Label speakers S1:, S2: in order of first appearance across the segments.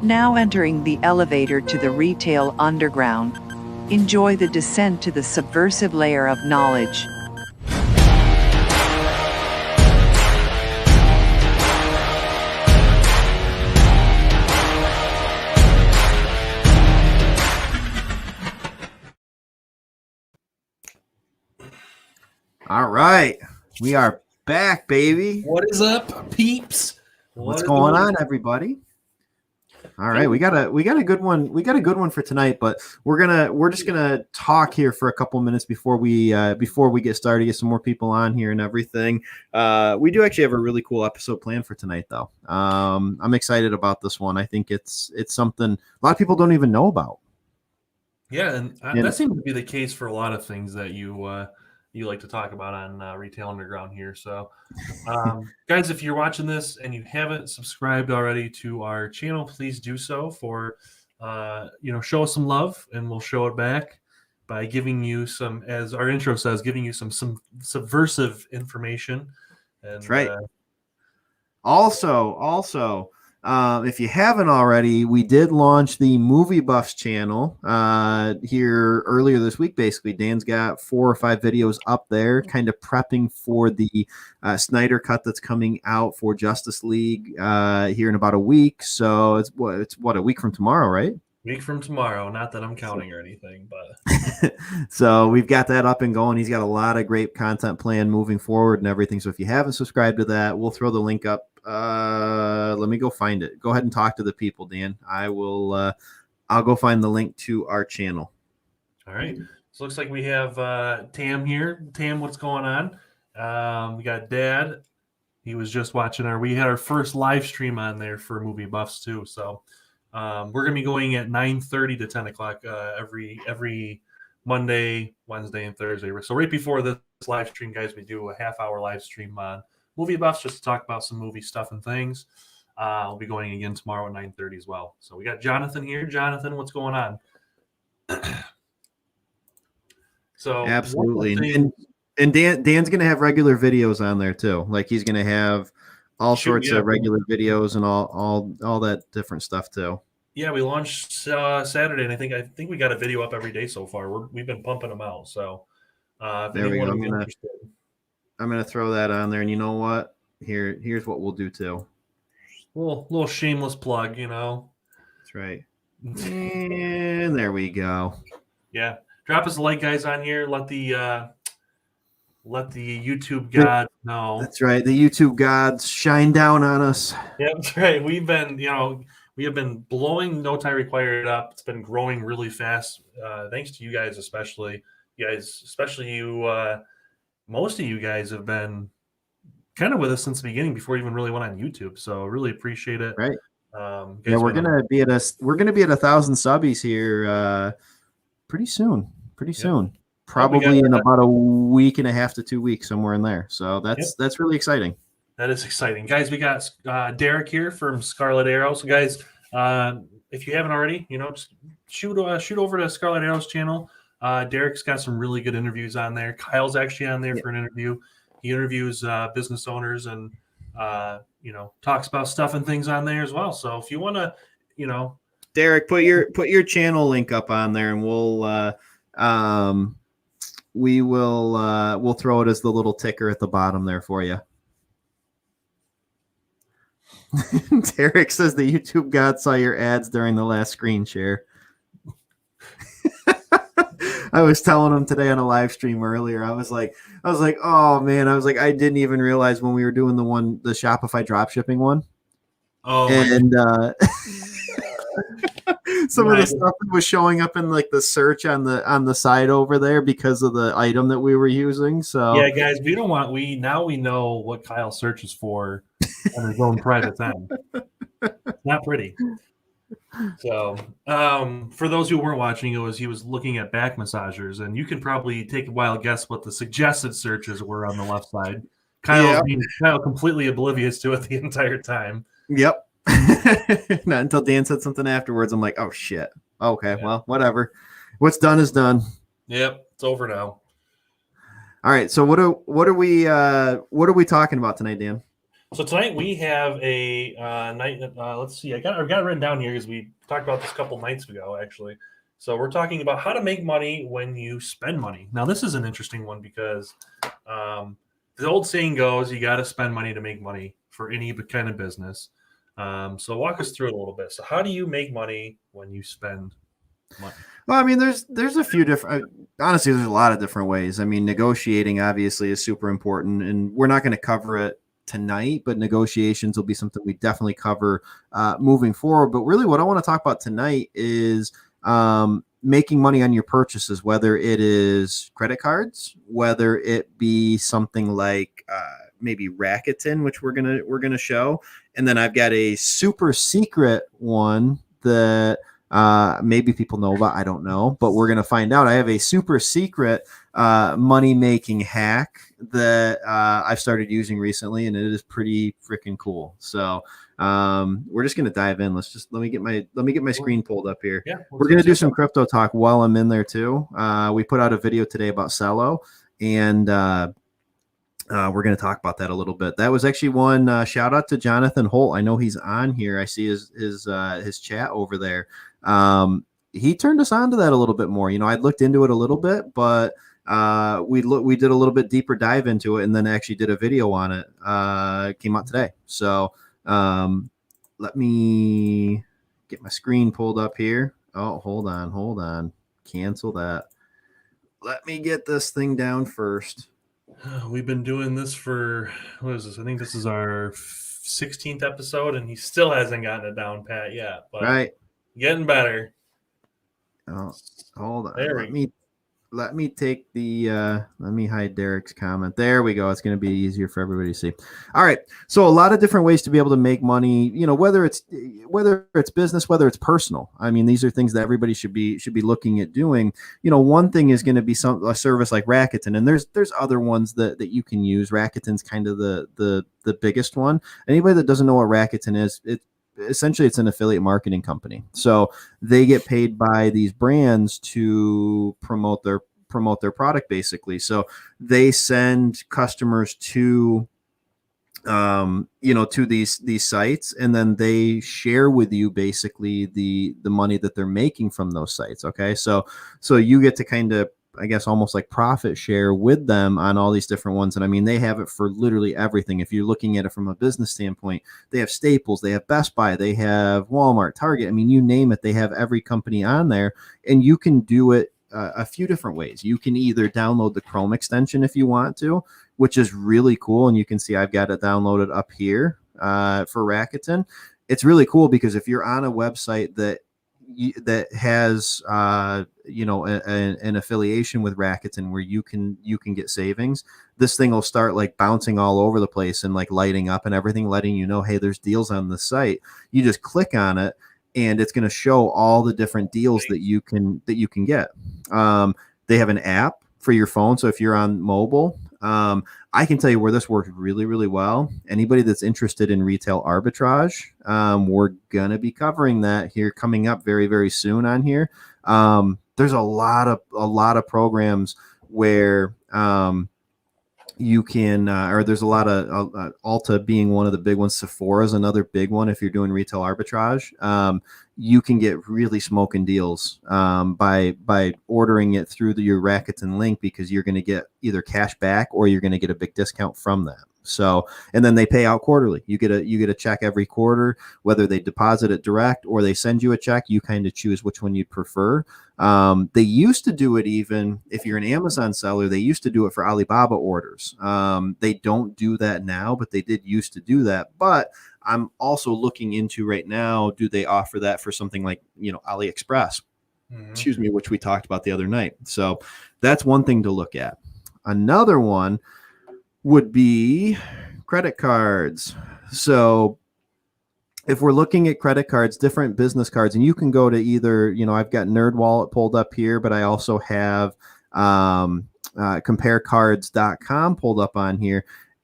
S1: Now entering the elevator to the retail underground. Enjoy the descent to the subversive layer of knowledge.
S2: All right, we are back, baby.
S3: What is up, peeps?
S2: What's going on, everybody? All right, we got a good one. We got a good one for tonight, but we're just gonna talk here for a couple minutes before we get started, get some more people on here and everything. We do actually have a really cool episode planned for tonight, though. I'm excited about this one. I think it's something a lot of people don't even know about.
S3: Yeah, and that seems to be the case for a lot of things that you like to talk about on Retail Underground here. So, guys, if you're watching this and you haven't subscribed already to our channel, please do so. For show us some love, and we'll show it back by giving you some, as our intro says, giving you some subversive information. And,
S2: that's right. Also, if you haven't already, we did launch the Movie Buffs channel here earlier this week. Basically, Dan's got 4 or 5 videos up there, kind of prepping for the Snyder cut that's coming out for Justice League here in about a week. So it's what, a week from tomorrow, right?
S3: Week from tomorrow. Not that I'm counting or anything, but
S2: so we've got that up and going. He's got a lot of great content planned moving forward and everything. So if you haven't subscribed to that, we'll throw the link up. Let me go find it. Go ahead and talk to the people, Dan. I'll go find the link to our channel.
S3: All right. So looks like we have Tam here. Tam, what's going on? We got Dad. He was just watching we had our first live stream on there for Movie Buffs too. So we're gonna be going at 9:30 to 10 o'clock every Monday, Wednesday, and Thursday. So right before this live stream, guys, we do a half-hour live stream on Movie Buffs just to talk about some movie stuff and things. I'll be going again tomorrow at 9:30 as well. So we got Jonathan here. Jonathan, what's going on? So
S2: absolutely, and Dan's gonna have regular videos on there too. Like he's gonna have all sorts of regular videos and all that different stuff too.
S3: Yeah, we launched Saturday, and I think we got a video up every day so far. We've been pumping them out. So
S2: there we go. I'm gonna throw that on there, and you know what? Here's what we'll do too.
S3: Little shameless plug,
S2: That's right. And there we go.
S3: Yeah, drop us a like, guys, on here. Let the YouTube God know.
S2: That's right. The YouTube gods shine down on us.
S3: Yeah, that's right. We have been blowing No Time Required up. It's been growing really fast. Thanks to you guys, especially. Most of you guys have been kind of with us since the beginning before we even really went on YouTube. So really appreciate it.
S2: Right. Yeah, we're gonna be at 1,000 subbies here pretty soon. Probably in about a week and a half to 2 weeks, somewhere in there. So that's really exciting.
S3: That is exciting, guys. We got Derek here from Scarlet Arrow. So, guys, if you haven't already, just shoot over to Scarlet Arrow's channel. Derek's got some really good interviews on there. Kyle's actually on there for an interview. He interviews business owners and talks about stuff and things on there as well. So if you want to,
S2: Derek, put your channel link up on there, and we'll throw it as the little ticker at the bottom there for you. Derek says the YouTube god saw your ads during the last screen share. I was telling him today on a live stream earlier. I was like, oh man, I didn't even realize when we were doing the Shopify dropshipping one.
S3: Oh,
S2: and some of the stuff that was showing up in like the search on the side over there because of the item that we were using. So
S3: yeah, guys, we know what Kyle searches for on his own private time. Not pretty. So for those who weren't watching, he was looking at back massagers, and you can probably take a wild guess what the suggested searches were on the left side. Kyle completely oblivious to it the entire time.
S2: Yep. Not until Dan said something afterwards. I'm like, oh shit. Okay, well, whatever. What's done is done.
S3: Yep, it's over now.
S2: All right. So what are we talking about tonight, Dan?
S3: So tonight we have a night. Let's see. I've got it written down here because we talked about this a couple nights ago, actually. So we're talking about how to make money when you spend money. Now this is an interesting one because the old saying goes, "You got to spend money to make money for any kind of business." So walk us through it a little bit. So how do you make money when you spend money?
S2: Well, I mean, there's a few different. Honestly, there's a lot of different ways. I mean, negotiating obviously is super important, and we're not going to cover it tonight, but negotiations will be something we definitely cover moving forward. But really, what I want to talk about tonight is making money on your purchases, whether it is credit cards, whether it be something like maybe Rakuten, which we're gonna show, and then I've got a super secret one that maybe people know about. I don't know, but we're gonna find out. I have a super secret money making hack that I've started using recently, and it is pretty freaking cool. So we're just gonna dive in. Let me get my screen pulled up here.
S3: Yeah,
S2: We're gonna do some crypto talk while I'm in there too. We put out a video today about Cello, and we're going to talk about that a little bit. That was actually one shout out to Jonathan Holt. I know he's on here. I see his chat over there. He turned us on to that a little bit more. You know, I'd looked into it a little bit, but we did a little bit deeper dive into it, and then actually did a video on it. It came out today. So let me get my screen pulled up here. Oh, hold on. Cancel that. Let me get this thing down first.
S3: We've been doing this for, what is this? I think this is our 16th episode, and he still hasn't gotten it down pat yet. But
S2: Right.
S3: getting better.
S2: Oh, hold on.
S3: There
S2: Let me take the let me hide Derek's comment. There we go. It's going to be easier for everybody to see. All right. So a lot of different ways to be able to make money, you know, whether it's business, whether it's personal. I mean, these are things that everybody should be looking at doing. You know, one thing is going to be a service like Rakuten, and there's other ones that you can use. Rakuten's kind of the biggest one. Anybody that doesn't know what Rakuten is, essentially it's an affiliate marketing company. So they get paid by these brands to promote their product, basically. So they send customers to to these sites, and then they share with you basically the money that they're making from those sites. Okay, so you get to kind of, I guess, almost like profit share with them on all these different ones. And I mean, they have it for literally everything. If you're looking at it from a business standpoint, they have Staples, they have Best Buy, they have Walmart, Target. I mean, you name it, they have every company on there, and you can do it a few different ways. You can either download the Chrome extension if you want to, which is really cool. And you can see I've got it downloaded up here for Rakuten. It's really cool because if you're on a website that has an affiliation with Rakuten where you can get savings, this thing will start like bouncing all over the place and like lighting up and everything, letting you know, hey, there's deals on the site. You just click on it and it's going to show all the different deals that you can get. They have an app for your phone, so if you're on mobile, I can tell you where this works really, really well. Anybody that's interested in retail arbitrage, we're gonna be covering that here coming up very, very soon on here. There's a lot of programs where you can, or there's a lot of Ulta being one of the big ones. Sephora is another big one. If you're doing retail arbitrage, you can get really smoking deals by ordering it through your Rakuten link, because you're going to get either cash back or you're going to get a big discount from that. So, and then they pay out quarterly. You get a check every quarter, whether they deposit it direct or they send you a check. You kind of choose which one you'd prefer. They used to do it, even if you're an Amazon seller, they used to do it for Alibaba orders. They don't do that now, but they did used to do that. But I'm also looking into right now, do they offer that for something like, AliExpress, excuse me, which we talked about the other night. So that's one thing to look at. Another one would be credit cards. So if we're looking at credit cards, different business cards, and you can go to either, I've got NerdWallet pulled up here, but I also have comparecards.com pulled up on here.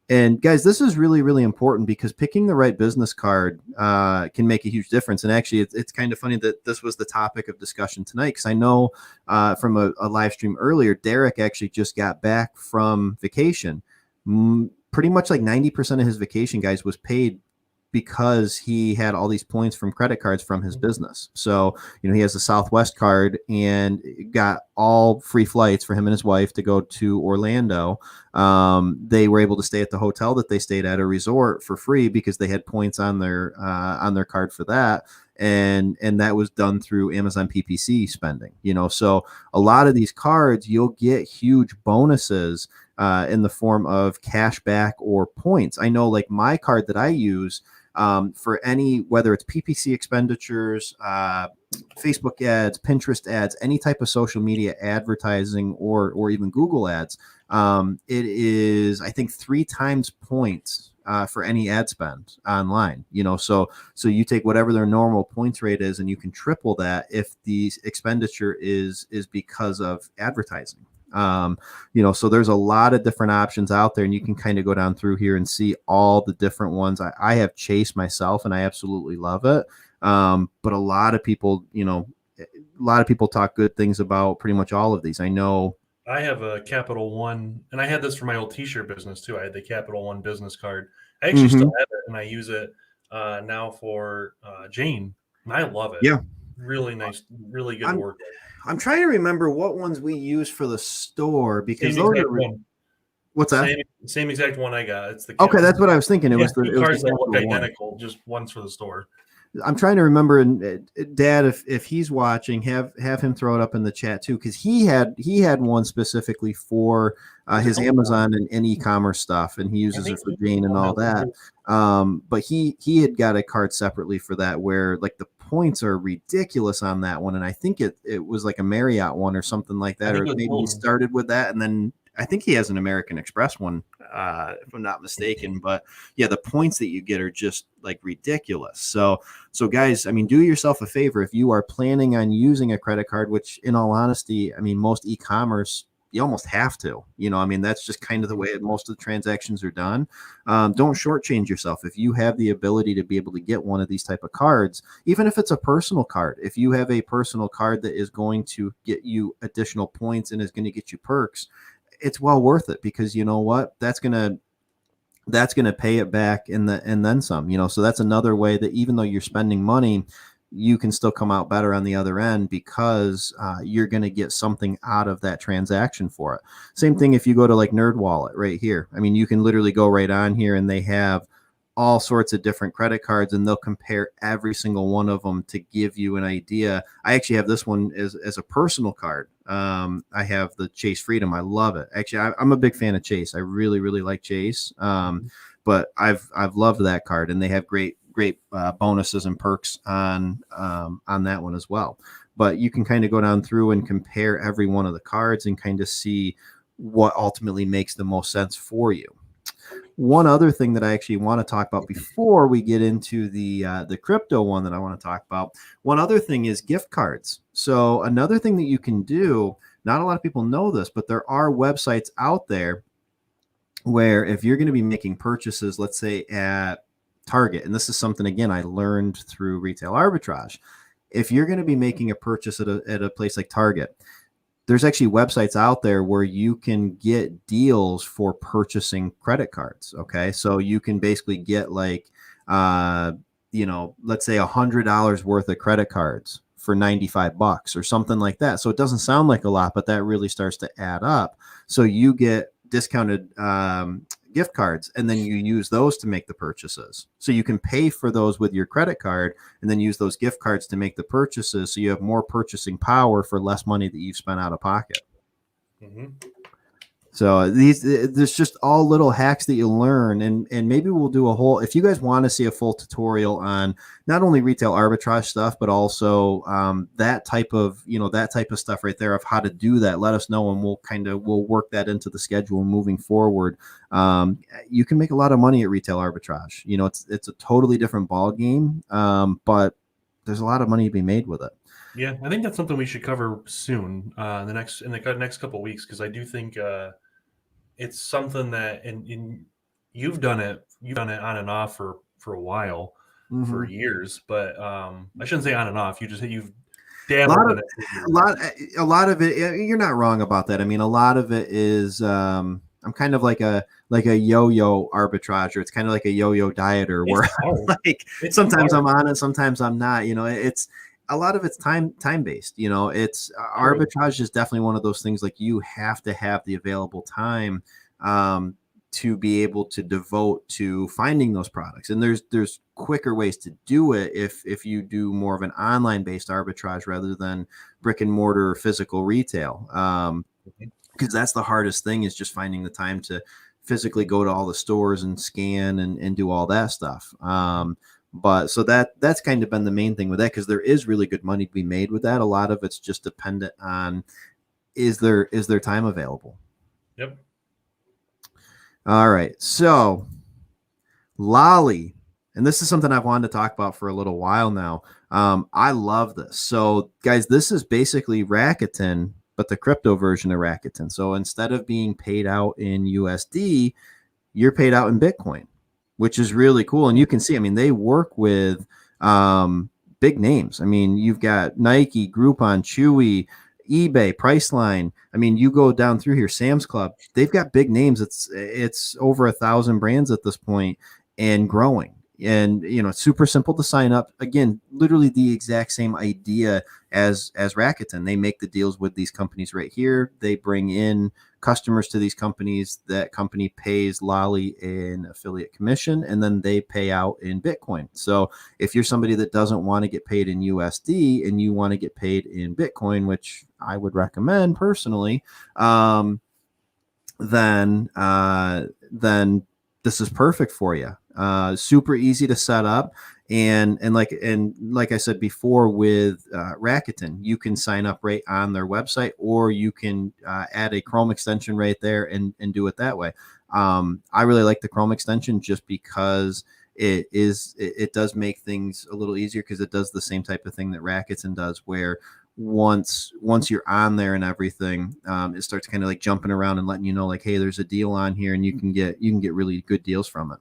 S2: And guys, this is really, really important, because picking the right business card can make a huge difference. And actually, it's kind of funny that this was the topic of discussion tonight, because I know from a live stream earlier, Derek actually just got back from vacation. pretty much like 90% of his vacation, guys, was paid because he had all these points from credit cards from his business. So, he has a Southwest card and got all free flights for him and his wife to go to Orlando. They were able to stay at the hotel that they stayed at, a resort, for free because they had points on their card for that. And that was done through Amazon PPC spending, so a lot of these cards, you'll get huge bonuses in the form of cash back or points. I know, like, my card that I use, for any, whether it's PPC expenditures, Facebook ads, Pinterest ads, any type of social media advertising, or even Google ads, it is, I think, 3 times points for any ad spend online. So you take whatever their normal points rate is, and you can triple that if the expenditure is because of advertising. So there's a lot of different options out there, and you can kind of go down through here and see all the different ones. I have Chase myself, and I absolutely love it. But a lot of people, talk good things about pretty much all of these. I know
S3: I have a Capital One, and I had this for my old t-shirt business too. I had the Capital One business card. I actually still have it, and I use it now for Jane, and I love it.
S2: Yeah.
S3: Really nice, really good to work with.
S2: I'm trying to remember what ones we use for the store, because
S3: Same
S2: those
S3: exact
S2: are.
S3: one.
S2: What's that?
S3: Same exact one I got. It's the
S2: Okay, that's what I was thinking. It was
S3: two cards that look
S2: Capital One.
S3: identical, just one's for the store.
S2: I'm trying to remember, and Dad, if he's watching, have him throw it up in the chat too, because he had one specifically for his Amazon and e-commerce stuff, and he uses it for Jane and all that. But he had got a card separately for that, where like the points are ridiculous on that one, and I think it was like a Marriott one or something like that, or maybe he started with that, and then I think he has an American Express one, if I'm not mistaken. But yeah, the points that you get are just like ridiculous. So guys, I mean, do yourself a favor if you are planning on using a credit card, which in all honesty, I mean, most e-commerce, you almost have to, I mean, that's just kind of the way most of the transactions are done. Don't shortchange yourself. If you have the ability to be able to get one of these type of cards, even if it's a personal card, if you have a personal card that is going to get you additional points and is going to get you perks, it's well worth it, because you know what, that's gonna pay it back and then some. So that's another way that even though you're spending money, you can still come out better on the other end, because you're going to get something out of that transaction for it. Same thing if you go to like NerdWallet right here. I mean, you can literally go right on here, and they have all sorts of different credit cards, and they'll compare every single one of them to give you an idea. I actually have this one as a personal card. I have the Chase Freedom. I love it. Actually, I'm a big fan of Chase. I really, really like Chase. But I've loved that card, and they have great bonuses and perks on that one as well. But you can kind of go down through and compare every one of the cards and kind of see what ultimately makes the most sense for you. One other thing that I actually want to talk about before we get into the crypto one that I want to talk about, one other thing is gift cards. So another thing that you can do, not a lot of people know this, but there are websites out there where if you're going to be making purchases, let's say at Target, and this is something, again, I learned through retail arbitrage. If you're going to be making a purchase at a place like Target, there's actually websites out there where you can get deals for purchasing credit cards. Okay. So you can basically get like, let's say $100 worth of credit cards for $95 or something like that. So it doesn't sound like a lot, but that really starts to add up. So you get discounted gift cards, and then you use those to make the purchases. So you can pay for those with your credit card and then use those gift cards to make the purchases. So you have more purchasing power for less money that you've spent out of pocket. Mm-hmm. So there's just all little hacks that you learn, and maybe we'll do a whole, if you guys want to see a full tutorial on not only retail arbitrage stuff, but also that type of stuff right there of how to do that, let us know, and we'll work that into the schedule moving forward. You can make a lot of money at retail arbitrage. It's a totally different ball game, but there's a lot of money to be made with it.
S3: Yeah, I think that's something we should cover soon, in the next couple of weeks, because I do think it's something that you've done it on and off for a while, mm-hmm. for years, but I shouldn't say on and off. You've dabbled in it.
S2: A lot of it. You're not wrong about that. I mean, a lot of it is I'm kind of like a yo-yo arbitrager. It's kind of like a yo-yo dieter where
S3: It's hard.
S2: like
S3: It's
S2: sometimes
S3: hard.
S2: I'm on it, sometimes I'm not. It's a lot of it's time based. It's
S3: True.
S2: arbitrage is definitely one of those things. Like you have to have the available time to be able to devote to finding those products. And there's quicker ways to do it if you do more of an online based arbitrage rather than brick and mortar physical retail. Because that's the hardest thing, is just finding the time to physically go to all the stores and scan and do all that stuff. But so that's kind of been the main thing with that, because there is really good money to be made with that. A lot of it's just dependent on is there time available.
S3: Yep.
S2: All right, so Lolli, and this is something I've wanted to talk about for a little while now. I love this. So guys, this is basically Rakuten, but the crypto version of Rakuten. So instead of being paid out in USD, you're paid out in Bitcoin, which is really cool. And you can see, I mean, they work with big names. I mean, you've got Nike, Groupon, Chewy, eBay, Priceline. I mean, you go down through here, Sam's Club, they've got big names. It's over 1,000 brands at this point and growing. And it's super simple to sign up. Again, literally the exact same idea as Rakuten. They make the deals with these companies right here. They bring in customers to these companies. That company pays Lolli an affiliate commission, and then they pay out in Bitcoin. So if you're somebody that doesn't want to get paid in USD and you want to get paid in Bitcoin, which I would recommend personally, then this is perfect for you. Super easy to set up, and like I said before with Rakuten, you can sign up right on their website, or you can add a Chrome extension right there and do it that way. I really like the Chrome extension just because it does make things a little easier, because it does the same type of thing that Rakuten does, where once you're on there and everything, it starts kind of like jumping around and letting you know, like, hey, there's a deal on here, and you can get really good deals from it.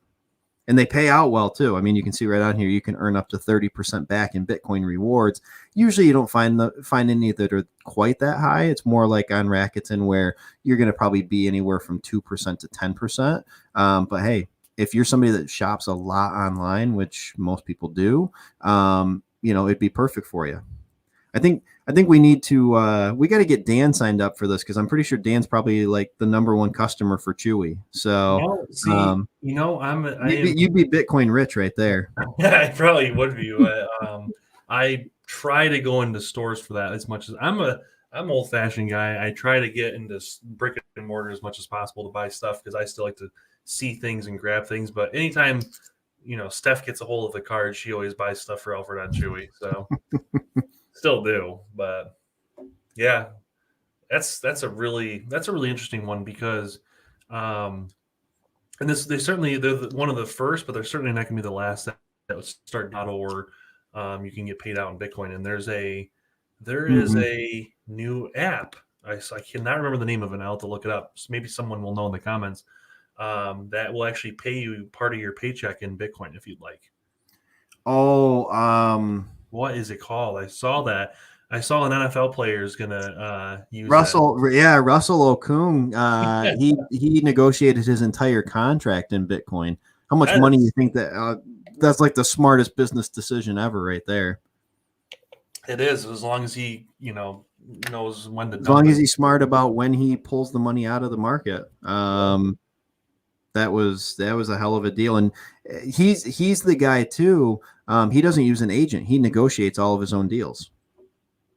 S2: And they pay out well too. I mean, you can see right on here, you can earn up to 30% back in Bitcoin rewards. Usually you don't find any that are quite that high. It's more like on Rakuten, where you're going to probably be anywhere from 2% to 10%. But hey, if you're somebody that shops a lot online, which most people do, it'd be perfect for you. I think we need to we got to get Dan signed up for this, because I'm pretty sure Dan's probably like the number one customer for Chewy. So you'd be Bitcoin rich right there.
S3: Yeah, I probably would be. I try to go into stores for that as much as I'm old fashioned guy. I try to get into brick and mortar as much as possible to buy stuff, because I still like to see things and grab things. But anytime Steph gets a hold of the card, she always buys stuff for Alfred on Chewy. So. Still do, but yeah, that's a really interesting one, because and they're one of the first, but they're certainly not going to be the last that would start or you can get paid out in Bitcoin. And there is a new app. I cannot remember the name of it. I'll have to look it up. So maybe someone will know in the comments, that will actually pay you part of your paycheck in Bitcoin if you'd like. What is it called? I saw that. I saw an NFL player is gonna use
S2: Russell. That. Yeah, Russell Okung. He negotiated his entire contract in Bitcoin. How much money do you think that? That's like the smartest business decision ever, right there.
S3: It is, as long as he knows when to.
S2: As long as he's smart about when he pulls the money out of the market. That was a hell of a deal, and he's the guy too. He doesn't use an agent; he negotiates all of his own deals.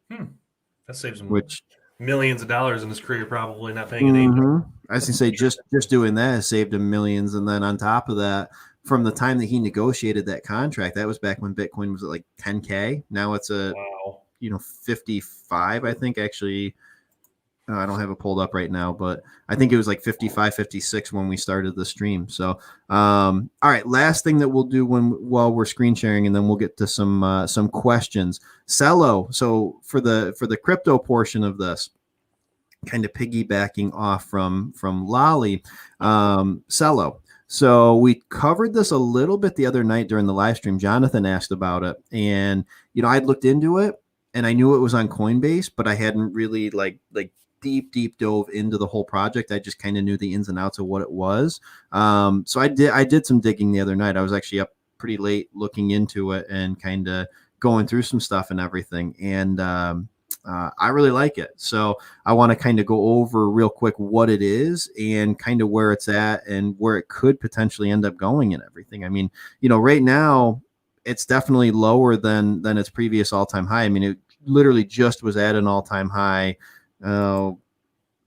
S3: That saves him millions of dollars in his career, probably not paying an agent.
S2: I was gonna say just doing that has saved him millions, and then on top of that, from the time that he negotiated that contract, that was back when Bitcoin was at like 10K. Now it's 55, I think actually. I don't have it pulled up right now, but I think it was like 55, 56 when we started the stream. So, all right, last thing that we'll do while we're screen sharing, and then we'll get to some questions. Cello. So for the crypto portion of this, kind of piggybacking off from Lolli, Cello. So we covered this a little bit the other night during the live stream. Jonathan asked about it, and I'd looked into it, and I knew it was on Coinbase, but I hadn't really like deep dove into the whole project. I just kind of knew the ins and outs of what it was. So I did some digging the other night. I was actually up pretty late looking into it and kind of going through some stuff and everything. And I really like it. So I want to kind of go over real quick what it is and kind of where it's at and where it could potentially end up going and everything. I mean, right now it's definitely lower than its previous all-time high. I mean, it literally just was at an all-time high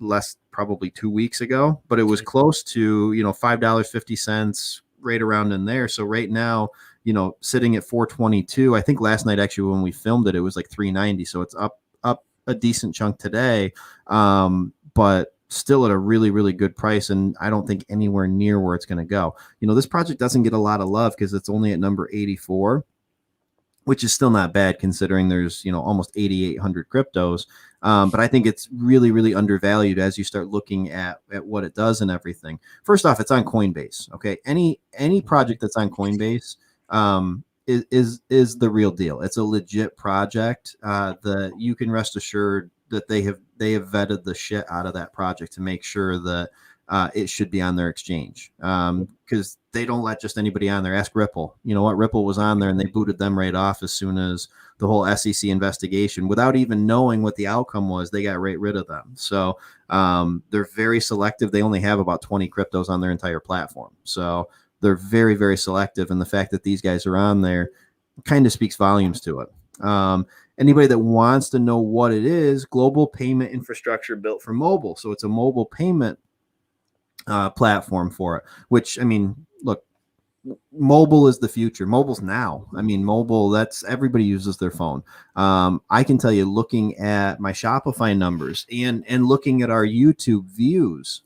S2: less probably 2 weeks ago, but it was close to, $5.50 right around in there. So right now, sitting at 422, I think last night, actually, when we filmed it, it was like 390. So it's up a decent chunk today. But still at a really, really good price. And I don't think anywhere near where it's going to go. This project doesn't get a lot of love because it's only at number 84, which is still not bad considering there's, almost 8,800 cryptos. But I think it's really, really undervalued as you start looking at what it does and everything. First off, it's on Coinbase. Okay. Any project that's on Coinbase is the real deal. It's a legit project that you can rest assured that they have vetted the shit out of that project to make sure that it should be on their exchange, because they don't let just anybody on there. Ask Ripple. You know what? Ripple was on there and they booted them right off as soon as the whole SEC investigation, without even knowing what the outcome was. They got right rid of them. So they're very selective. They only have about 20 cryptos on their entire platform. So they're very, very selective. And the fact that these guys are on there kind of speaks volumes to it. Anybody that wants to know what it is, global payment infrastructure built for mobile. So it's a mobile payment platform for it, which, I mean, look, mobile is the future. Mobile's now. I mean, mobile, that's everybody uses their phone. I can tell you, looking at my Shopify numbers and looking at our YouTube views,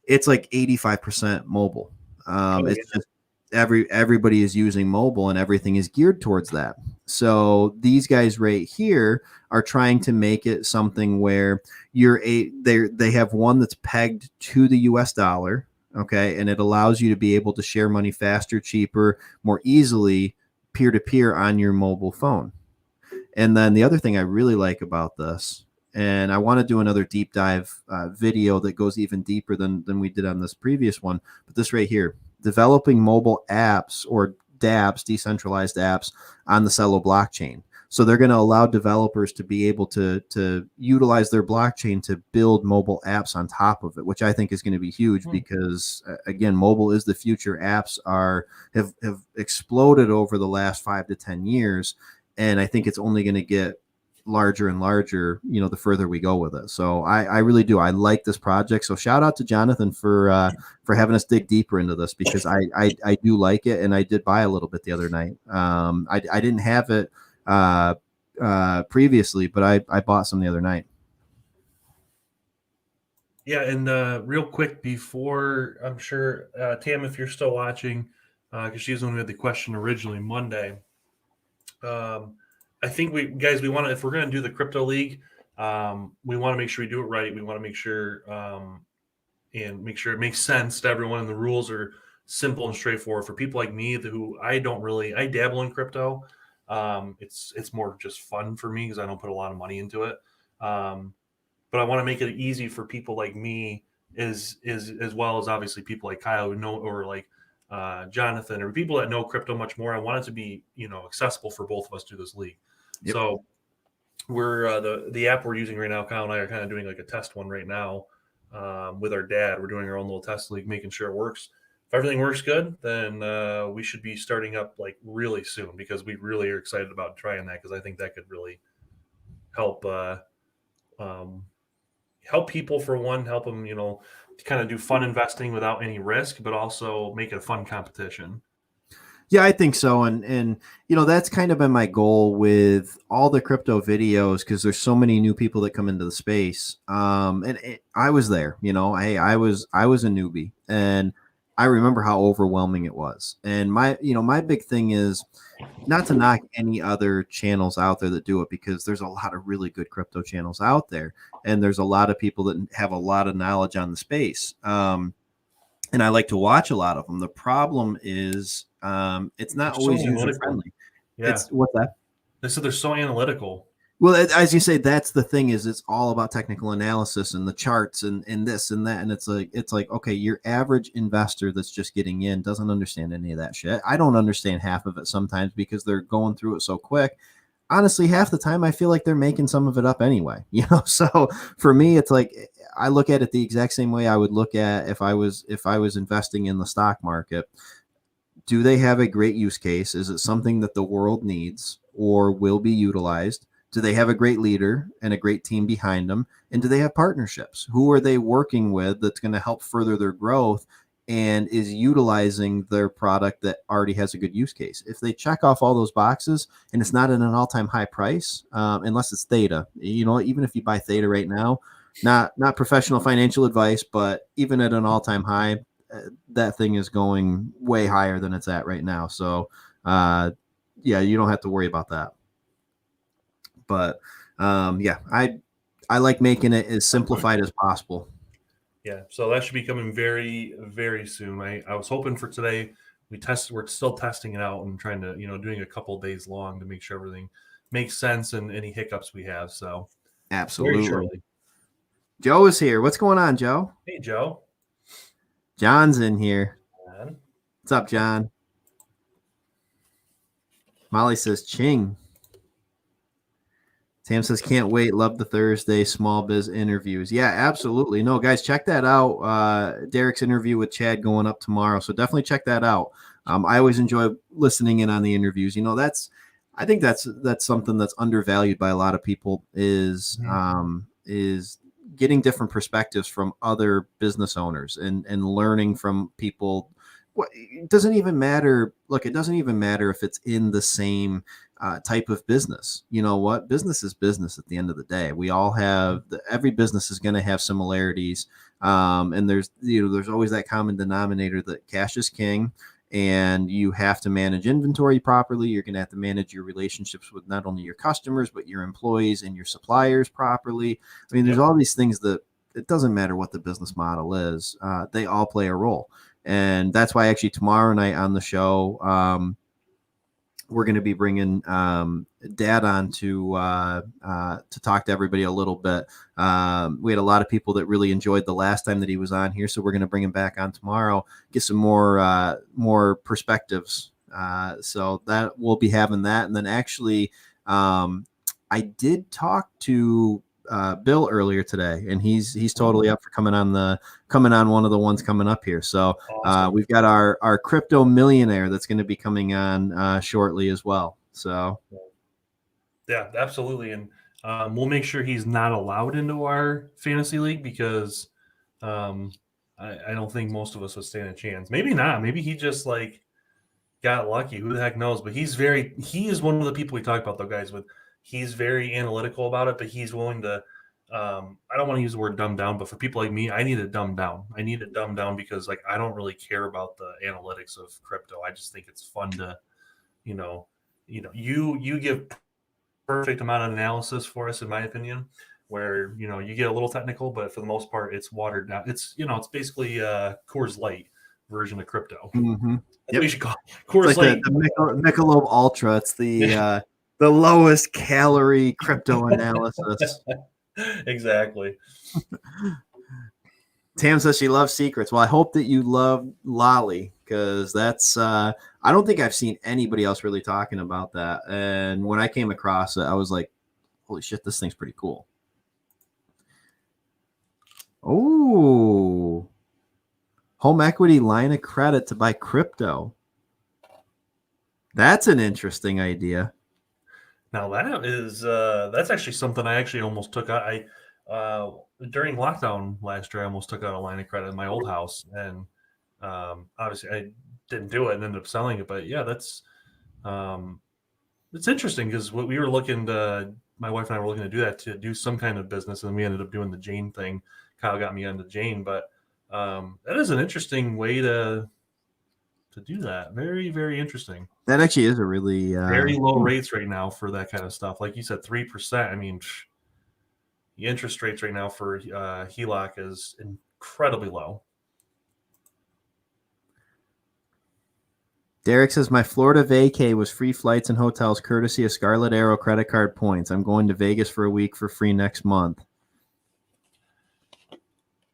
S2: it's like 85% mobile. It's just everybody is using mobile and everything is geared towards that. So these guys right here are trying to make it something where they have one that's pegged to the US dollar. Okay. And it allows you to be able to share money faster, cheaper, more easily, peer to peer on your mobile phone. And then the other thing I really like about this, and I want to do another deep dive video that goes even deeper than we did on this previous one, but this right here, developing mobile apps or dApps, decentralized apps on the Celo blockchain. So they're going to allow developers to be able to utilize their blockchain to build mobile apps on top of it, which I think is going to be huge because, again, mobile is the future. Apps have exploded over the last 5 to 10 years, and I think it's only going to get larger and larger, the further we go with it. So I really do. I like this project. So shout out to Jonathan for having us dig deeper into this, because I do like it, and I did buy a little bit the other night. I didn't have it previously, but I bought some the other night.
S3: Yeah, and real quick before, I'm sure Tam, if you're still watching, because she's the one who had the question originally Monday. I think we want to, if we're going to do the crypto league, we want to make sure we do it right. We want to make sure and make sure it makes sense to everyone, and the rules are simple and straightforward for people like me who I dabble in crypto. It's more just fun for me because I don't put a lot of money into it. But I want to make it easy for people like me, as well as obviously people like Kyle who know, or like Jonathan, or people that know crypto much more. I want it to be, accessible for both of us through this league. Yep. So we're the app we're using right now, Kyle and I are kind of doing like a test one right now with our dad. We're doing our own little test league, making sure it works. If everything works good, then we should be starting up like really soon, because we really are excited about trying that, because I think that could really help help people, for one, help them, to kind of do fun investing without any risk, but also make it a fun competition.
S2: Yeah, I think so. And that's kind of been my goal with all the crypto videos, because there's so many new people that come into the space. I was there, I was a newbie, and I remember how overwhelming it was. And my big thing is not to knock any other channels out there that do it, because there's a lot of really good crypto channels out there, and there's a lot of people that have a lot of knowledge on the space. And I like to watch a lot of them. The problem is it's not always user friendly.
S3: Yeah.
S2: What's that?
S3: They said they're so analytical.
S2: Well, as you say, that's the thing is it's all about technical analysis and the charts and this and that. And it's like, okay, your average investor that's just getting in doesn't understand any of that shit. I don't understand half of it sometimes because they're going through it so quick. Honestly, half the time I feel like they're making some of it up anyway, So for me, it's like I look at it the exact same way I would look at if I was investing in the stock market. Do they have a great use case? Is it something that the world needs or will be utilized? Do they have a great leader and a great team behind them? And do they have partnerships? Who are they working with that's going to help further their growth and is utilizing their product that already has a good use case? If they check off all those boxes and it's not at an all-time high price, unless it's Theta, even if you buy Theta right now, not professional financial advice, but even at an all-time high, that thing is going way higher than it's at right now. So, yeah, you don't have to worry about that. But yeah, I like making it as simplified as possible.
S3: Yeah, so that should be coming very, very soon. I was hoping for today. We're still testing it out and trying to, doing a couple days long to make sure everything makes sense and any hiccups we have. So very
S2: Absolutely.
S3: shortly.
S2: Joe is here. What's going on, Joe?
S3: Hey, Joe.
S2: John's in here.
S3: Man.
S2: What's up, John? Molly says ching. Tam says, can't wait. Love the Thursday small biz interviews. Yeah, absolutely. No, guys, check that out. Derek's interview with Chad going up tomorrow. So definitely check that out. I always enjoy listening in on the interviews. I think that's something that's undervalued by a lot of people is getting different perspectives from other business owners and learning from people. It doesn't even matter. Look, it doesn't even matter if it's in the same type of business. You know what? Business is business at the end of the day. We all have every business is going to have similarities. And there's always that common denominator that cash is king and you have to manage inventory properly. You're going to have to manage your relationships with not only your customers, but your employees and your suppliers properly. I mean, there's all these things that it doesn't matter what the business model is. They all play a role. And that's why actually tomorrow night on the show, we're going to be bringing Dad on to talk to everybody a little bit. We had a lot of people that really enjoyed the last time that he was on here, so we're going to bring him back on tomorrow, get some more perspectives. So that we'll be having that, and then actually, I did talk to Bill earlier today, and he's totally up for coming on one of the ones coming up here. So awesome. We've got our crypto millionaire that's going to be coming on shortly as well. So
S3: yeah, absolutely, and we'll make sure he's not allowed into our fantasy league because I don't think most of us would stand a chance. Maybe not. Maybe he just got lucky. Who the heck knows? But he is one of the people we talk about though, guys. He's very analytical about it, but he's willing to. I don't want to use the word dumb down, but for people like me, I need to dumb down. I need to dumb down because I don't really care about the analytics of crypto. I just think it's fun to, you give perfect amount of analysis for us, in my opinion, where you get a little technical, but for the most part, it's watered down. It's it's basically a Coors Light version of crypto.
S2: Mm-hmm.
S3: That's what you should call it. Coors
S2: Light. The Michelob Ultra. It's the the lowest calorie crypto analysis.
S3: Exactly.
S2: Tam says she loves secrets. Well, I hope that you love Lolli because that's I don't think I've seen anybody else really talking about that. And when I came across it, I was like, holy shit, this thing's pretty cool. Oh, home equity line of credit to buy crypto. That's an interesting idea.
S3: Now that's actually something I actually almost took out. During lockdown last year, I almost took out a line of credit in my old house, and obviously I didn't do it and ended up selling it. But yeah, that's it's interesting because what we were looking to, my wife and I were looking to do that to do some kind of business, and we ended up doing the Jane thing. Kyle got me onto Jane, but that is an interesting way to do that. Very, very interesting.
S2: That actually is a really
S3: very low rates right now for that kind of stuff. Like you said, 3%. I mean, the interest rates right now for HELOC is incredibly low.
S2: Derek says my Florida vacay was free flights and hotels courtesy of Scarlet Arrow credit card points. I'm going to Vegas for a week for free next month.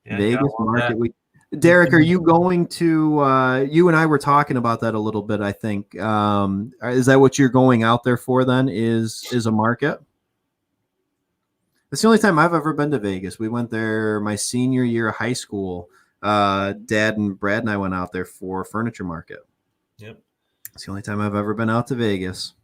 S3: Yeah,
S2: Vegas Market Week. Derek, are you going to? You and I were talking about that a little bit. I think is that what you're going out there for? Then is a market. It's the only time I've ever been to Vegas. We went there my senior year of high school. Dad and Brad and I went out there for furniture market.
S3: Yep.
S2: It's the only time I've ever been out to Vegas.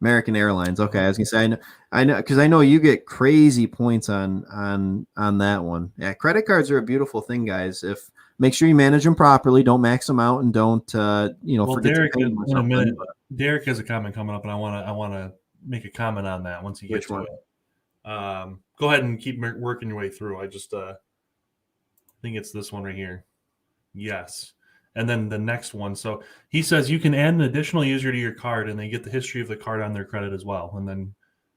S2: American Airlines. Okay, I was gonna say I know because I know you get crazy points on that one. Yeah, credit cards are a beautiful thing, guys. If make sure you manage them properly, don't max them out, and don't forget
S3: Derek,
S2: to pay them or something.
S3: in a minute, Derek has a comment coming up, and I want to make a comment on that once he gets to it. Go ahead and keep working your way through. I just think it's this one right here. Yes. And then the next one. So he says you can add an additional user to your card and they get the history of the card on their credit as well. And then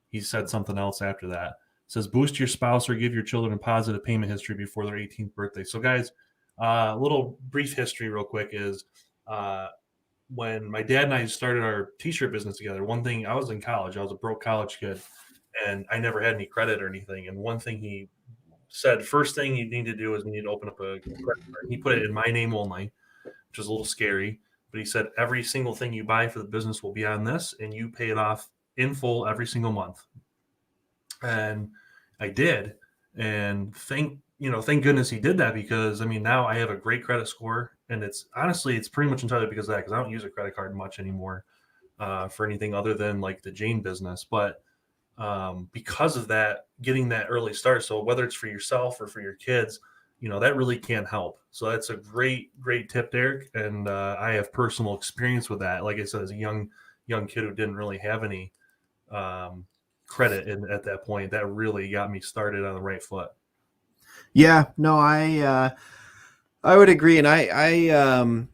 S3: he said something else after that. It says boost your spouse or give your children a positive payment history before their 18th birthday. So guys, a little brief history real quick is when my dad and I started our t-shirt business together, one thing, I was in college. I was a broke college kid and I never had any credit or anything. And one thing he said, first thing you need to do is you need to open up a credit card. He put it in my name only, which is a little scary. But he said every single thing you buy for the business will be on this, and you pay it off in full every single month. And I did, and thank goodness he did that because I mean now I have a great credit score, and it's pretty much entirely because of that because I don't use a credit card much anymore for anything other than like the Jane business, but because of that, getting that early start. So whether it's for yourself or for your kids, that really can help. So that's a great tip, Derek. And I have personal experience with that. Like I said, as a young kid who didn't really have any credit at that point, that really got me started on the right foot. Yeah, no,
S2: I would agree. And I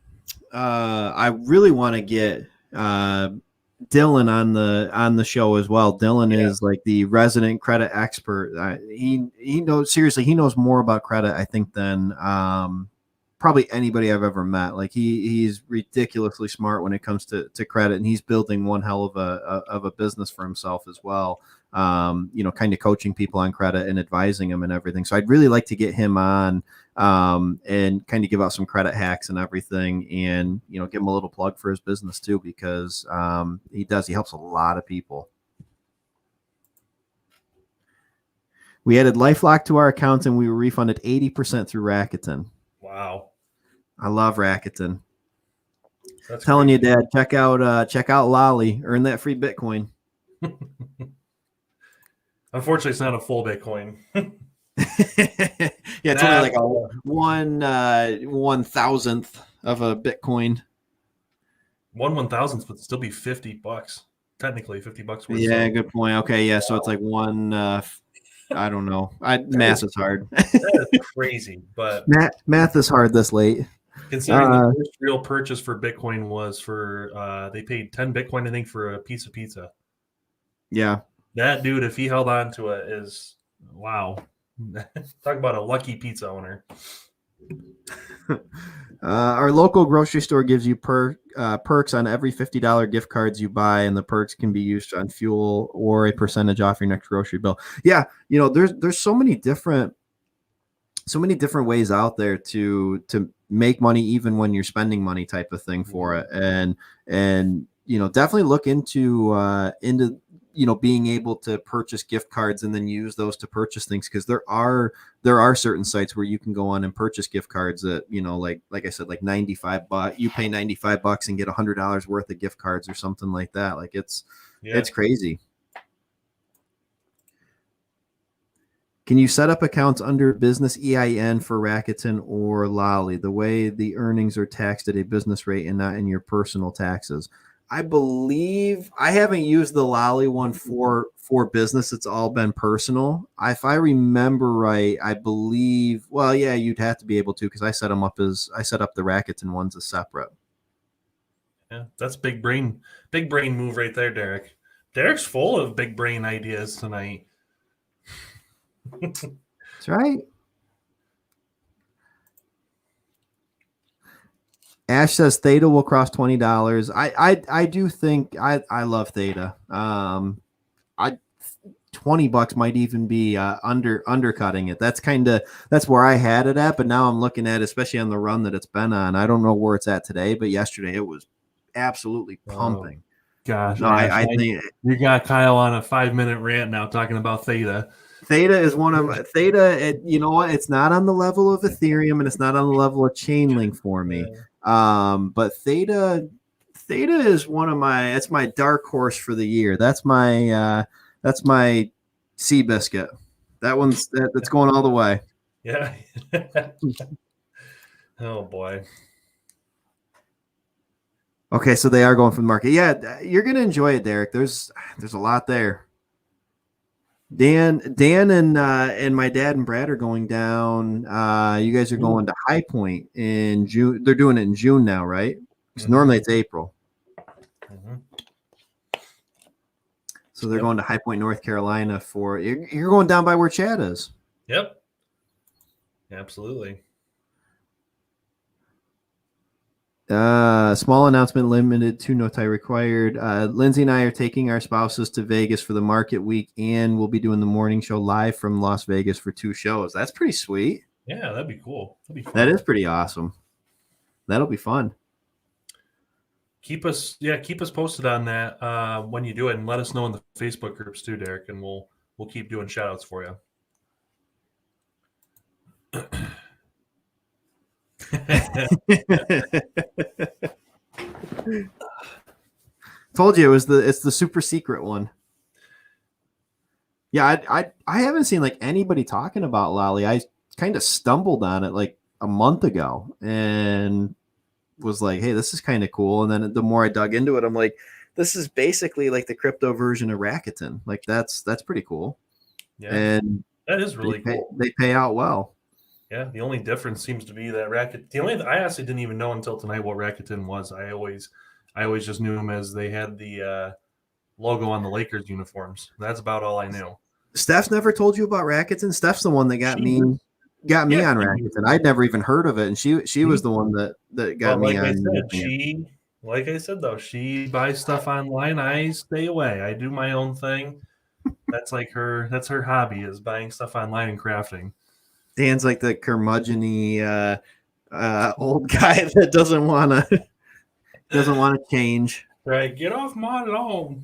S2: really want to get Dylan on the show as well. Dylan is like the resident credit expert. He knows more about credit, I think, than probably anybody I've ever met. Like he's ridiculously smart when it comes to credit, and he's building one hell of a business for himself as well. Kind of coaching people on credit and advising them and everything. So I'd really like to get him on and kind of give out some credit hacks and everything, and give him a little plug for his business too, because he helps a lot of people. We added LifeLock to our accounts and we were refunded 80% through Rakuten.
S3: Wow.
S2: I love Rakuten. That's telling crazy. You, Dad, check out Lolli, earn that free Bitcoin.
S3: Unfortunately, it's not a full Bitcoin.
S2: Yeah, it's only like a 1/1000th of a Bitcoin.
S3: 1/1000th would still be $50. Technically, $50 worth.
S2: Yeah, good point. Okay, yeah, wow. So it's like one. I don't know. Math is hard.
S3: That is crazy, but
S2: math is hard this late.
S3: Considering the first real purchase for Bitcoin was for they paid 10 Bitcoin, I think, for a piece of pizza.
S2: Yeah.
S3: That dude, if he held on to it, is wow. Talk about a lucky pizza owner.
S2: Our local grocery store gives you perks on every $50 gift cards you buy, and the perks can be used on fuel or a percentage off your next grocery bill. Yeah, there's so many different ways out there to make money even when you're spending money type of thing for it, and definitely look into being able to purchase gift cards and then use those to purchase things, because there are certain sites where you can go on and purchase gift cards that like I said, like $95. You pay $95 and get $100 worth of gift cards or something like that. Like it's crazy. Can you set up accounts under business EIN for Rakuten or Lolli? The way the earnings are taxed at a business rate and not in your personal taxes. I believe I haven't used the Lolli one for business. It's all been personal. If I remember right, I believe. Well, yeah, you'd have to be able to, because I set up the Rakuten ones as separate.
S3: Yeah, that's big brain move right there, Derek. Derek's full of big brain ideas tonight.
S2: That's right. Ash says Theta will cross $20. I do think I love Theta. I $20 might even be undercutting it. That's where I had it at, but now I'm looking at, especially on the run that it's been on. I don't know where it's at today, but yesterday it was absolutely pumping.
S3: Gosh,
S2: No,
S3: Ash,
S2: I think
S3: you got Kyle on a 5-minute rant now talking about Theta.
S2: Theta is one of Theta. You know what? It's not on the level of Ethereum, and it's not on the level of Chainlink for me. But Theta is one of my. It's my dark horse for the year. That's my Seabiscuit. That's going all the way.
S3: Yeah. Oh boy.
S2: Okay, so they are going from the market. Yeah, you're gonna enjoy it, Derek. There's a lot there. Dan and my dad and Brad are going down. You guys are going to High Point in June. They're doing it in June now, right? Because normally it's April. So they're going to High Point, North Carolina for. You're going down by where Chad is.
S3: Yep. Absolutely.
S2: Small announcement, limited to no tie required. Lindsay and I are taking our spouses to Vegas for the market week, and we'll be doing the morning show live from Las Vegas for 2 shows. That's pretty sweet.
S3: Yeah, that'd be cool. That'd be fun.
S2: That is pretty awesome. That'll be fun.
S3: Keep us posted on that when you do it, and let us know in the Facebook groups too, Derek, and we'll keep doing shout outs for you.
S2: Told you it's the super secret one. Yeah, I haven't seen like anybody talking about Lolli. I kind of stumbled on it like a month ago and was like, hey, this is kind of cool. And then the more I dug into it, I'm like, this is basically like the crypto version of Rakuten. Like that's pretty cool.
S3: Yeah,
S2: and
S3: that is really cool.
S2: They pay out well.
S3: Yeah, the only difference seems to be that Rakuten. I actually didn't even know until tonight what Rakuten was. I always just knew them as they had the logo on the Lakers uniforms. That's about all I knew.
S2: Steph's never told you about Rakuten. Steph's the one that got me on Rakuten. I'd never even heard of it, and she was the one that got me on.
S3: Like I said, though, she buys stuff online. I stay away. I do my own thing. That's like her. That's her hobby, is buying stuff online and crafting.
S2: Dan's like the curmudgeon-y old guy that doesn't want to change.
S3: Right, get off my lawn.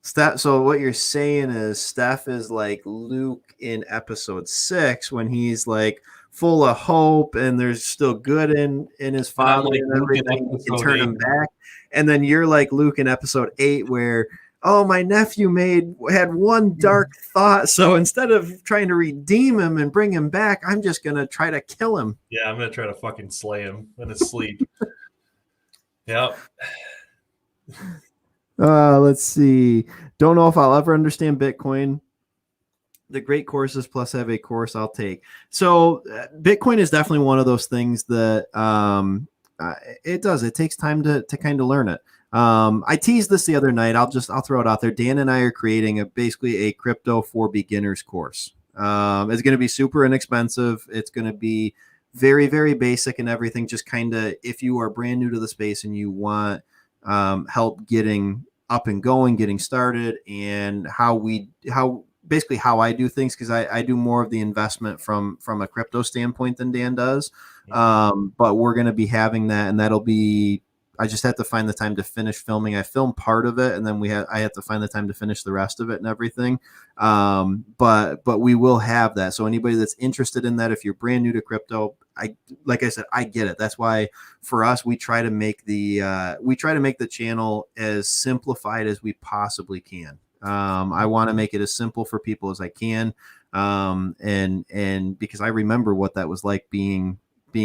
S2: So what you're saying is Steph is like Luke in episode 6 when he's like full of hope and there's still good in his father and everything. He can turn him back. And then you're like Luke in episode 8 where, oh, my nephew had one dark thought. So instead of trying to redeem him and bring him back, I'm just going to try to kill him.
S3: Yeah, I'm going to try to fucking slay him in his sleep. Yep.
S2: Let's see. Don't know if I'll ever understand Bitcoin. The great courses plus have a course I'll take. So Bitcoin is definitely one of those things that it takes time to kind of learn it. I teased this the other night. I'll throw it out there. Dan and I are creating basically a crypto for beginners course. It's going to be super inexpensive. It's going to be very, very basic and everything. Just kind of, if you are brand new to the space and you want help getting up and going, getting started, and how I do things, because I do more of the investment from a crypto standpoint than Dan does. But we're going to be having that, and that'll be, I just have to find the time to finish filming. I filmed part of it, and then I have to find the time to finish the rest of it and everything. But we will have that. So anybody that's interested in that, if you're brand new to crypto, like I said, I get it. That's why for us, we try to make the channel as simplified as we possibly can. I want to make it as simple for people as I can. And because I remember what that was like being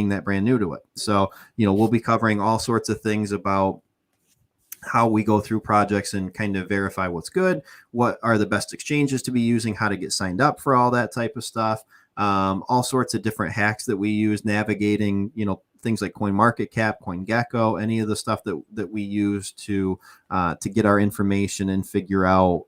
S2: that brand new to it. So, we'll be covering all sorts of things about how we go through projects and kind of verify what's good, what are the best exchanges to be using, how to get signed up for all that type of stuff. All sorts of different hacks that we use, navigating, things like CoinMarketCap, CoinGecko, any of the stuff that we use to get our information and figure out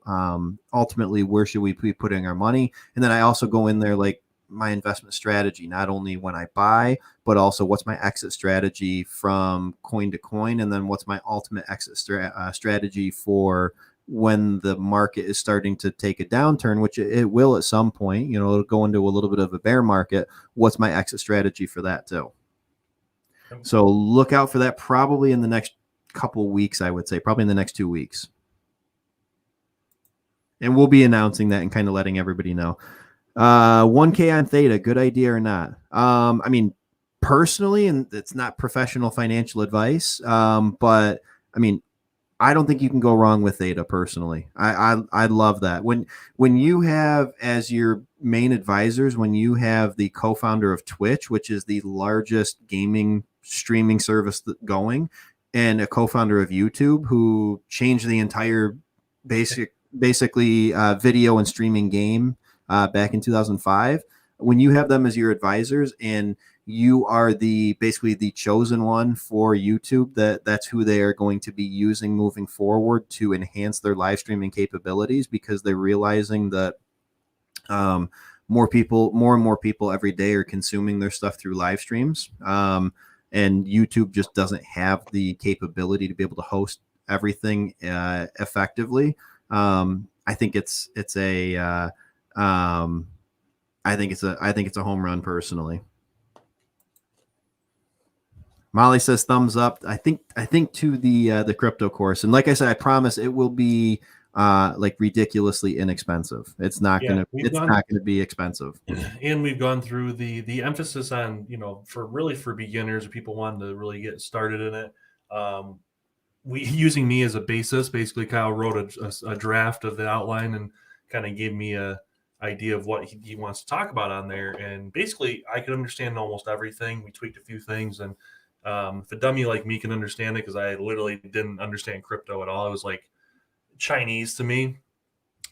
S2: ultimately where should we be putting our money. And then I also go in there like my investment strategy, not only when I buy, but also what's my exit strategy from coin to coin, and then what's my ultimate exit strategy for when the market is starting to take a downturn, which it will at some point. It'll go into a little bit of a bear market. What's my exit strategy for that too? So look out for that probably in the next couple weeks, I would say, probably in the next 2 weeks. And we'll be announcing that and kind of letting everybody know. 1K on Theta, good idea or not? I mean, personally, and it's not professional financial advice, but I mean, I don't think you can go wrong with Theta personally. I love that. When you have as your main advisors, when you have the co-founder of Twitch, which is the largest gaming streaming service going, and a co-founder of YouTube who changed the entire basically video and streaming game back in 2005, when you have them as your advisors and you are basically the chosen one for YouTube, that's who they are going to be using moving forward to enhance their live streaming capabilities, because they're realizing that more and more people every day are consuming their stuff through live streams. And YouTube just doesn't have the capability to be able to host everything effectively. I think it's a home run personally. Molly says thumbs up. I think to the crypto course, and like I said, I promise it will be like ridiculously inexpensive. It's not gonna be expensive.
S3: And we've gone through the emphasis on, for beginners or people wanting to really get started in it. Using me as a basis, basically Kyle wrote a draft of the outline and kind of gave me a idea of what he wants to talk about on there. And basically I could understand almost everything. We tweaked a few things, and if a dummy like me can understand it, because I literally didn't understand crypto at all. It was like Chinese to me.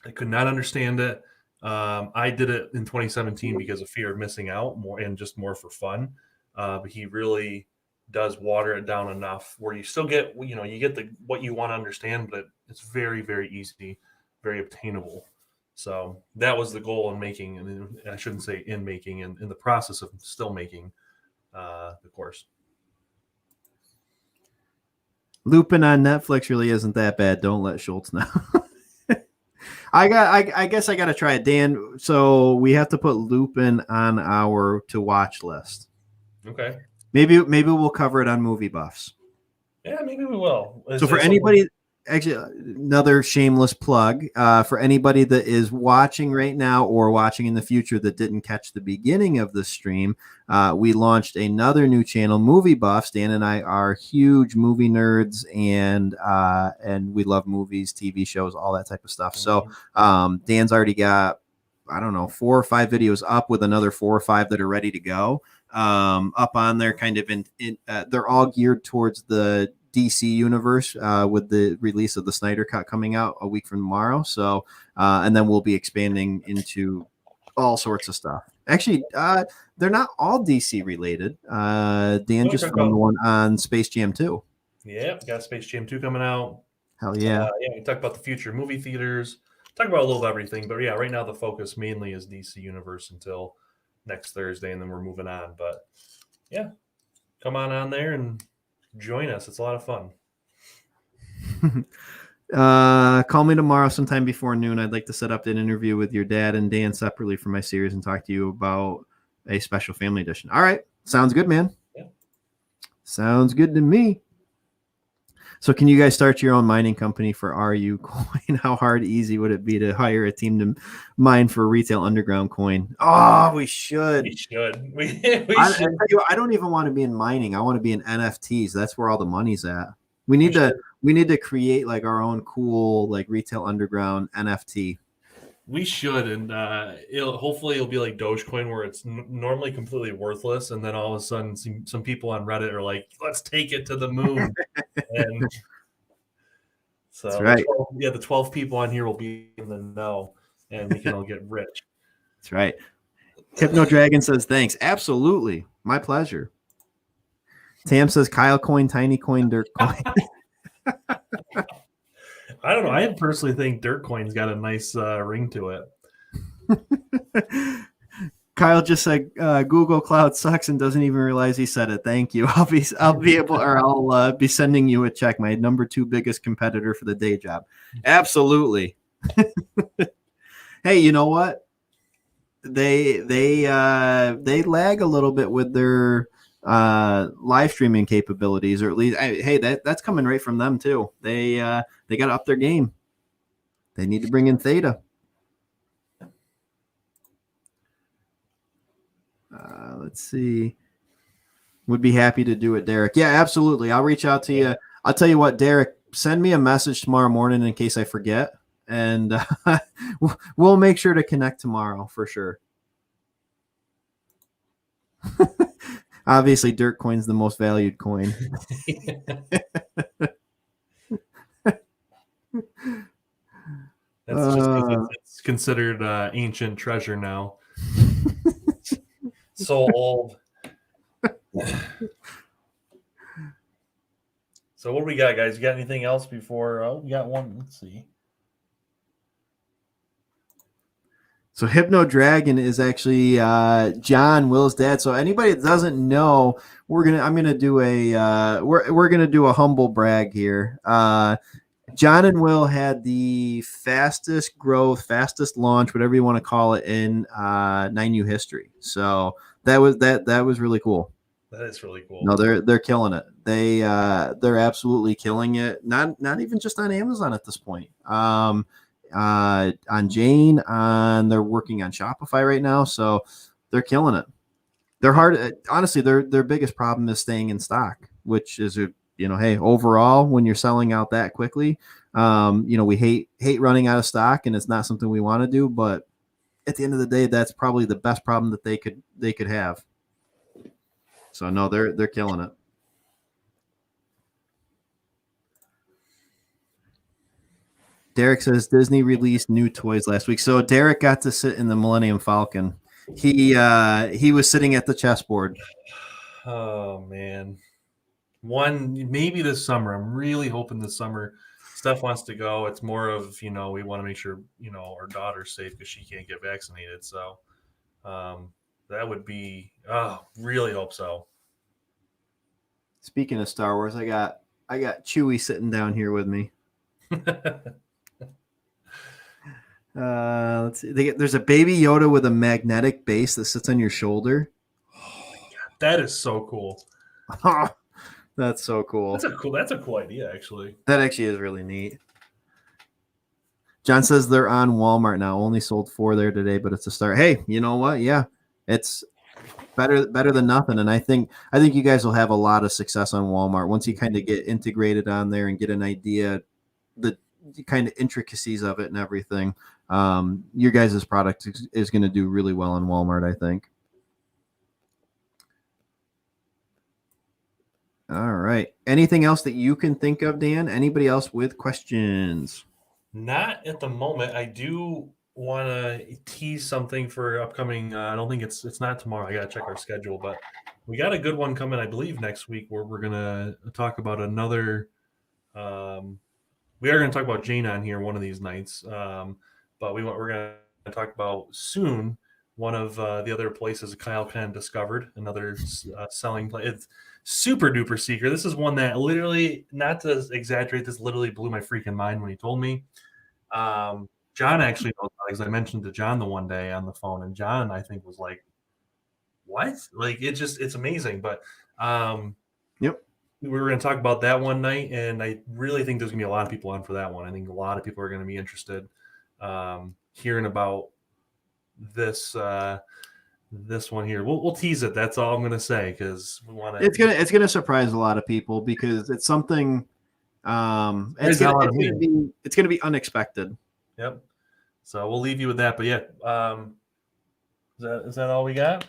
S3: I could not understand it. I did it in 2017 because of fear of missing out more and just more for fun. But he really does water it down enough where you still get, you get what you want to understand, but it's very, very easy, very obtainable. So that was the goal in making, and I shouldn't say in making, in the process of still making the course.
S2: Lupin on Netflix really isn't that bad. Don't let Schultz know. I guess I got to try it, Dan. So we have to put Lupin on our to watch list.
S3: Okay.
S2: Maybe we'll cover it on Movie Buffs.
S3: Yeah, maybe we will.
S2: So for anybody, actually, another shameless plug for anybody that is watching right now or watching in the future that didn't catch the beginning of the stream, we launched another new channel, Movie Buffs. Dan and I are huge movie nerds, and we love movies, TV shows, all that type of stuff. So Dan's already got, I don't know, 4 or 5 videos up with another 4 or 5 that are ready to go up on there, kind of they're all geared towards the DC universe with the release of the Snyder Cut coming out a week from tomorrow. So, and then we'll be expanding into all sorts of stuff. Actually, they're not all DC related. Dan just found one on Space Jam 2.
S3: Yeah, got Space Jam 2 coming out.
S2: Hell yeah.
S3: We talk about the future movie theaters, talk about a little of everything. But yeah, right now the focus mainly is DC universe until next Thursday, and then we're moving on. But yeah, come on there and join us. It's a lot of fun.
S2: Call me tomorrow sometime before noon. I'd like to set up an interview with your dad and Dan separately for my series and talk to you about a special family edition. All right. Sounds good, man.
S3: Yeah.
S2: Sounds good to me. So can you guys start your own mining company for RU coin? How hard, easy would it be to hire a team to mine for retail underground coin? Oh, we should.
S3: We should.
S2: I don't even want to be in mining. I want to be in NFTs. That's where all the money's at. We need to create like our own cool like retail underground NFT.
S3: We should, and hopefully it'll be like Dogecoin, where it's normally completely worthless, and then all of a sudden some people on Reddit are like, "Let's take it to the moon." And so,
S2: that's right.
S3: The 12 people on here will be in the know, and we can all get rich.
S2: That's right. Hypno Dragon says thanks. Absolutely, my pleasure. Tam says Kyle coin, tiny coin, dirt coin.
S3: I don't know. I personally think dirt coin's got a nice ring to it.
S2: Kyle just said Google Cloud sucks and doesn't even realize he said it. Thank you. I'll be sending you a check. My number 2 biggest competitor for the day job. Absolutely. Hey, you know what? They lag a little bit with their live streaming capabilities, or at least hey, that's coming right from them too. They got to up their game. They need to bring in Theta. Let's see. Would be happy to do it, Derek. Yeah, absolutely. I'll reach out to you. I'll tell you what, Derek, send me a message tomorrow morning in case I forget, and we'll make sure to connect tomorrow for sure. Obviously, Dirt Coin's the most valued coin.
S3: That's just because it's considered ancient treasure now. So old. So what do we got, guys? You got anything else before? Oh, we got one. Let's see.
S2: So Hypno Dragon is actually John Will's dad. So anybody that doesn't know, we're gonna do a humble brag here. John and Will had the fastest growth, fastest launch, whatever you want to call it, in 9U history. So that was really cool.
S3: That is really cool.
S2: No, they're killing it. They're absolutely killing it. Not even just on Amazon at this point. On Jane, they're working on Shopify right now, so they're killing it. They're hard. Honestly, their biggest problem is staying in stock, which is hey, overall, when you're selling out that quickly, we hate running out of stock, and it's not something we want to do. But at the end of the day, that's probably the best problem that they could have. So no, they're killing it. Derek says Disney released new toys last week. So Derek got to sit in the Millennium Falcon. He was sitting at the chessboard.
S3: Oh man. Maybe this summer. I'm really hoping this summer. Steph wants to go. It's more of, we want to make sure, our daughter's safe because she can't get vaccinated. So that would be, really hope so.
S2: Speaking of Star Wars, I got Chewie sitting down here with me. Let's see. There's a baby Yoda with a magnetic base that sits on your shoulder.
S3: Oh my God, that is so cool.
S2: That's so cool.
S3: That's a cool idea, actually.
S2: That actually is really neat. John says they're on Walmart now. Only sold 4 there today, but it's a start. Hey, you know what? Yeah, it's better than nothing. And I think you guys will have a lot of success on Walmart once you kind of get integrated on there and get an idea, the kind of intricacies of it and everything. Your guys' product is going to do really well on Walmart, I think. All right. Anything else that you can think of, Dan? Anybody else with questions?
S3: Not at the moment. I do want to tease something for upcoming. I don't think it's not tomorrow. I got to check our schedule, but we got a good one coming, I believe, next week where we're going to talk about another. We are going to talk about Jane on here one of these nights, but we're going to talk about soon one of the other places Kyle kind of discovered, another selling place. It's super duper secret. This is one that literally, not to exaggerate, this literally blew my freaking mind when he told me. John actually knows because I mentioned to John the one day on the phone, and John, I think, was like, what? Like, it's amazing. But
S2: yep.
S3: We were going to talk about that one night, and I really think there's going to be a lot of people on for that one. I think a lot of people are going to be interested hearing about this one here. We'll tease it. That's all I'm going to say because we want to.
S2: It's gonna surprise a lot of people because it's something. It's gonna be unexpected.
S3: Yep. So we'll leave you with that. But yeah, is that all we got?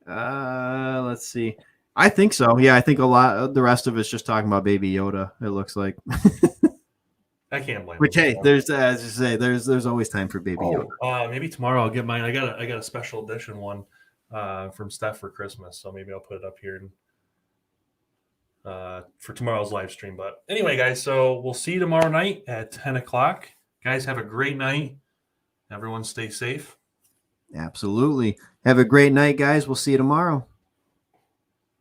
S2: Let's see. I think so. Yeah, I think a lot of the rest of it's just talking about Baby Yoda. It looks like.
S3: I can't blame.
S2: Which hey, there's as you say, there's always time for Baby
S3: Yoda. Maybe tomorrow I'll get mine. I got a special edition one from Steph for Christmas, so maybe I'll put it up here for tomorrow's live stream. But anyway, guys, so we'll see you tomorrow night at 10 o'clock. Guys, have a great night. Everyone stay safe.
S2: Absolutely. Have a great night, guys. We'll see you tomorrow.